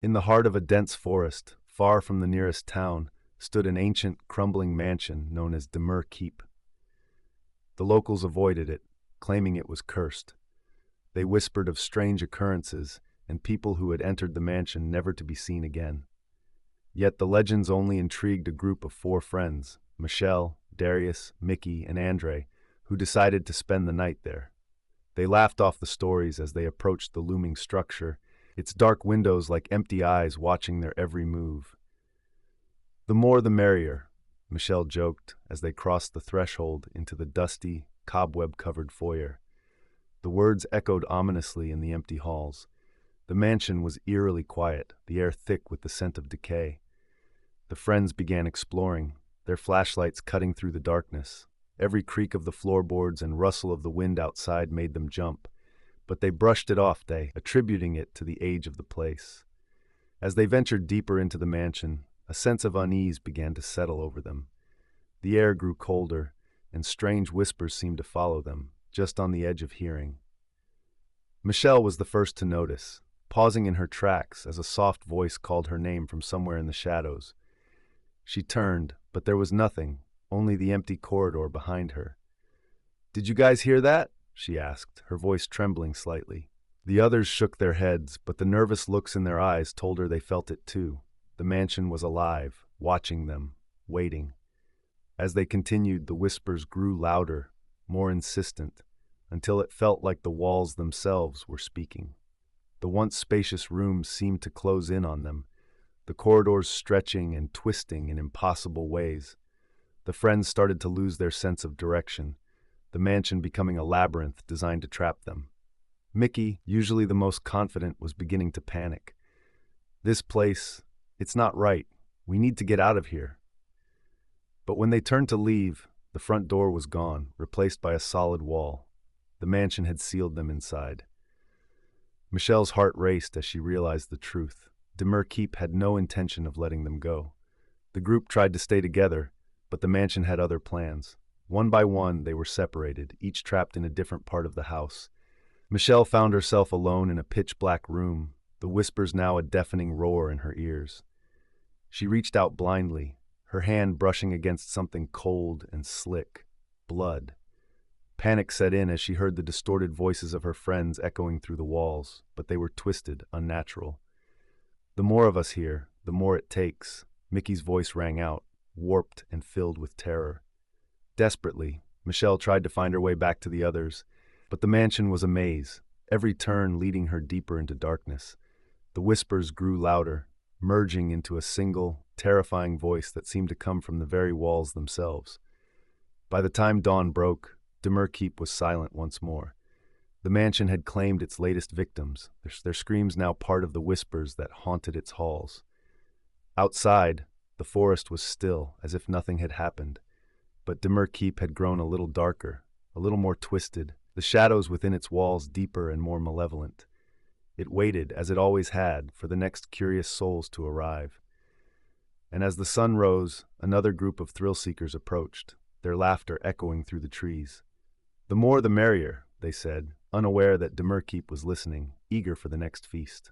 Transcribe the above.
In the heart of a dense forest, far from the nearest town, stood an ancient, crumbling mansion known as Demure Keep. The locals avoided it, claiming it was cursed. They whispered of strange occurrences and people who had entered the mansion never to be seen again. Yet the legends only intrigued a group of four friends, Michelle, Darius, Mickey, and Andre, who decided to spend the night there. They laughed off the stories as they approached the looming structure, its dark windows like empty eyes watching their every move. "The more the merrier," Michelle joked as they crossed the threshold into the dusty, cobweb-covered foyer. The words echoed ominously in the empty halls. The mansion was eerily quiet, the air thick with the scent of decay. The friends began exploring, their flashlights cutting through the darkness. Every creak of the floorboards and rustle of the wind outside made them jump, but they brushed it off, attributing it to the age of the place. As they ventured deeper into the mansion, a sense of unease began to settle over them. The air grew colder, and strange whispers seemed to follow them, just on the edge of hearing. Michelle was the first to notice, pausing in her tracks as a soft voice called her name from somewhere in the shadows. She turned, but there was nothing, only the empty corridor behind her. "Did you guys hear that?" she asked, her voice trembling slightly. The others shook their heads, but the nervous looks in their eyes told her they felt it too. The mansion was alive, watching them, waiting. As they continued, the whispers grew louder, more insistent, until it felt like the walls themselves were speaking. The once spacious rooms seemed to close in on them, the corridors stretching and twisting in impossible ways. The friends started to lose their sense of direction, the mansion becoming a labyrinth designed to trap them. Mickey, usually the most confident, was beginning to panic. "This place, it's not right. We need to get out of here." But when they turned to leave, the front door was gone, replaced by a solid wall. The mansion had sealed them inside. Michelle's heart raced as she realized the truth. Demure Keep had no intention of letting them go. The group tried to stay together, but the mansion had other plans. One by one, they were separated, each trapped in a different part of the house. Michelle found herself alone in a pitch-black room, the whispers now a deafening roar in her ears. She reached out blindly, her hand brushing against something cold and slick, blood. Panic set in as she heard the distorted voices of her friends echoing through the walls, but they were twisted, unnatural. "The more of us here, the more it takes," Mickey's voice rang out, warped and filled with terror. Desperately, Michelle tried to find her way back to the others, but the mansion was a maze, every turn leading her deeper into darkness. The whispers grew louder, merging into a single, terrifying voice that seemed to come from the very walls themselves. By the time dawn broke, Demure Keep was silent once more. The mansion had claimed its latest victims, their screams now part of the whispers that haunted its halls. Outside, the forest was still, as if nothing had happened. But Demure Keep had grown a little darker, a little more twisted, the shadows within its walls deeper and more malevolent. It waited, as it always had, for the next curious souls to arrive. And as the sun rose, another group of thrill-seekers approached, their laughter echoing through the trees. "The more the merrier," they said, unaware that Demure Keep was listening, eager for the next feast.